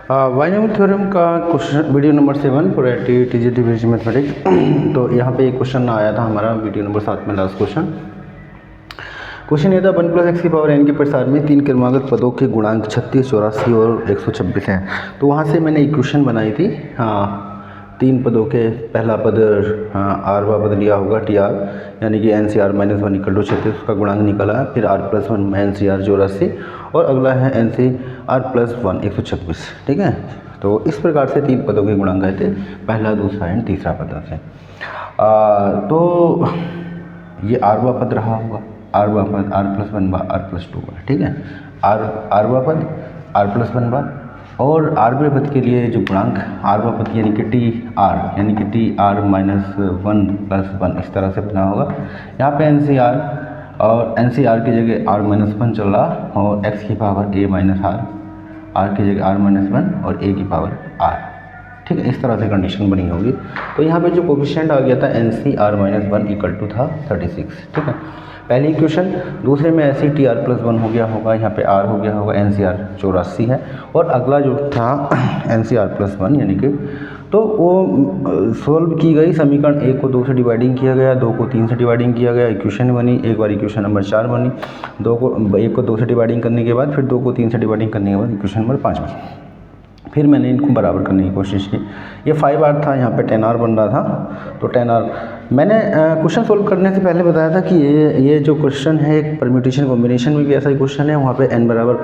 Binomial theorem का question video number 7 for TGT mathematics. तो यहाँ पे एक क्वेश्चन आया था हमारा वीडियो नंबर 7 में, लास्ट क्वेश्चन ये था 1+x⁴n के प्रसार में 3 क्रमागत पदों के गुणांक 36, 84 और 126 हैं। तो वहाँ से मैंने इक्वेशन बनाई थी। 3 पदों के पहला पद आरवा पद लिया होगा TR, यानी कि NCR - 1 = 36, उसका गुणांक निकला है। फिर R+1 NCR 84 और अगला है NCR +1 126। ठीक है, तो इस प्रकार से 3 पदों के गुणांक आए थे, पहला, दूसरा एंड तीसरा पद से। तो ये आरवा पद रहा होगा, आरवा पद R+1 बार R+2 बार। ठीक है, आरवा पद R+1 बार, और आरवे पद के लिए जो गुणांक आरवा पद यानी कि TR यानी कि TR - 1+1 इस तरह से बना होगा। यहाँ पे NCR और NCR की जगह R-1 चल रहा और x की पावर a - r की जगह R-1 और a की पावर r। ठीक है, इस तरह से कंडीशन बनी होगी। तो यहाँ पे जो कोफिशिएंट आ गया था NCR - 1 था 36। ठीक है, पहली इक्वेशन। दूसरे में ऐसे TR+1 हो गया होगा, यहाँ पे R हो गया होगा, NCR 84 है। और अगला जो था NCR+1 यानी कि, तो वो सोल्व की गई। समीकरण 1 को 2 से डिवाइडिंग किया गया, 2 को 3 से डिवाइडिंग किया गया, इक्वेशन बनी। एक बार इक्वेशन नंबर 4 बनी, 1 को 2 से डिवाइडिंग करने के बाद फिर 2 को 3 से डिवाइडिंग करने के बाद इक्वेशन नंबर 5 बनी। फिर मैंने इनको बराबर करने की कोशिश की। ये 5R था, यहाँ पे 10R बन रहा था। तो 10R मैंने क्वेश्चन सोल्व करने से पहले बताया था कि ये जो क्वेश्चन है एक परम्यूटेशन कॉम्बिनेशन में भी ऐसा ही क्वेश्चन है। वहाँ पे n बराबर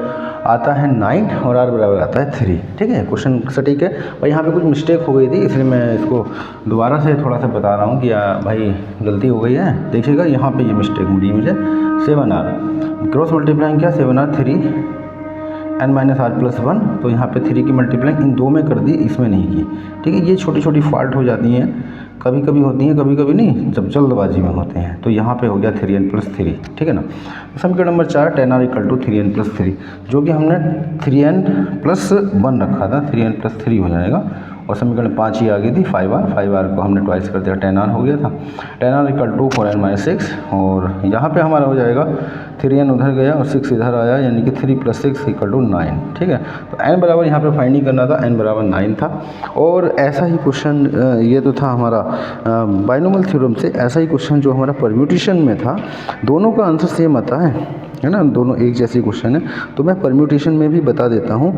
आता है 9 और r बराबर आता है 3। ठीक है, क्वेश्चन सटीक है। और यहाँ पे कुछ मिस्टेक हो गई थी, इसलिए मैं इसको दोबारा से थोड़ा सा बता रहा हूँ कि भाई गलती हो गई है। देखिएगा यहाँ पर ये मिस्टेक मिली मुझे। 7R क्रॉस मल्टीप्लाइंग किया, 7R 3 n - r+1। तो यहाँ पे 3 की मल्टीप्लाइंग इन 2 में कर दी, इसमें नहीं की। ठीक है, ये छोटी छोटी फॉल्ट हो जाती हैं, कभी कभी होती हैं, कभी कभी नहीं, जब जल्दबाजी में होते हैं। तो यहाँ पे हो गया 3n + 3। ठीक है ना। समीकरण नंबर 4 10R = 3n + 3, जो कि हमने 3n + 1 रखा था, 3n + 3 हो जाएगा। और समीकरण 5 ही आ गई थी 5R को हमने ट्वाइस कर दिया, 10R हो गया था। 10R = 4n - 6, और यहाँ पे हमारा हो जाएगा 3n उधर गया और 6 इधर आया, यानी कि 3 + 6 = 9। ठीक है, तो n बराबर यहाँ पे फाइंडिंग करना था, n बराबर 9 था। और ऐसा ही क्वेश्चन ये तो था हमारा बाइनोमियल थ्योरम से। ऐसा ही क्वेश्चन जो हमारा परम्यूटेशन में था, दोनों का आंसर सेम आता है ना, दोनों एक जैसे क्वेश्चन है। तो मैं परम्यूटेशन में भी बता देता हूँ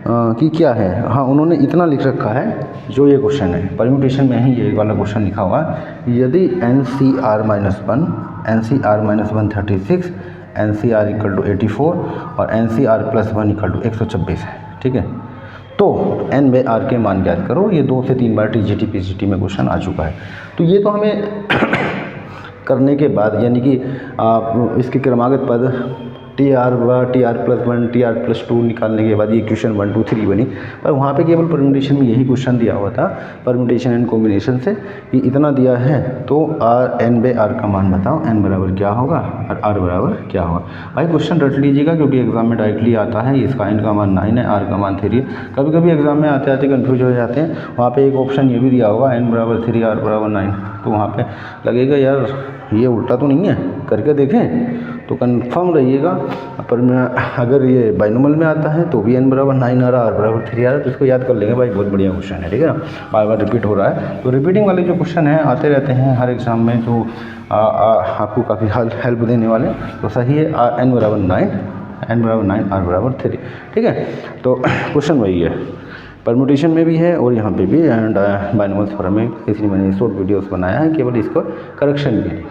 कि क्या है। हाँ, उन्होंने इतना लिख रखा है, जो ये क्वेश्चन है परम्यूटेशन में ही ये वाला क्वेश्चन लिखा हुआ है। यदि NCR - 1 NCR - 1 36, NCR = 84 और NCR +1 = 126 है। ठीक है, तो n/r के मान ज्ञात करो। ये 2 से 3 बार TGT PGT में क्वेश्चन आ चुका है। तो ये तो हमें करने के बाद, यानी कि इसके क्रमागत पद TR+1 TR+2 निकालने के बाद ये इक्वेशन 1 2 3 बनी। पर वहाँ पे केवल परम्यूटेशन में यही क्वेश्चन दिया हुआ था, परम्यूटेशन एंड कॉम्बिनेशन से, कि इतना दिया है तो n/r का मान बताओ, n बराबर क्या होगा और r बराबर क्या होगा। भाई क्वेश्चन रट लीजिएगा, क्योंकि एग्जाम में डायरेक्टली आता है। इसका n का मान 9 है, r का मान 3 है। कभी कभी एग्जाम में आते आते कन्फ्यूज हो जाते हैं। वहाँ पर एक ऑप्शन ये भी दिया होगा n बराबर 3 r बराबर 9, तो वहाँ पर लगेगा यार ये उल्टा तो नहीं है, करके देखें तो कंफर्म रहिएगा। पर मैं अगर ये बाइनोमियल में आता है तो भी n बराबर 9 आ रहा, r बराबर 3 आ रहा, तो इसको याद कर लेंगे भाई, बहुत बढ़िया क्वेश्चन है। ठीक है ना, बार बार रिपीट हो रहा है। तो रिपीटिंग वाले जो क्वेश्चन हैं आते रहते हैं हर एग्जाम में, तो आपको काफ़ी हेल्प देने वाले। तो सही है, n बराबर 9 r बराबर 3। ठीक है, तो क्वेश्चन वही है, परम्यूटेशन में भी है और यहाँ पे भी, एंड बाइनोमियल थ्योरम में। इसलिए मैंने शॉर्ट वीडियोस बनाया है केवल इसको करेक्शन के लिए।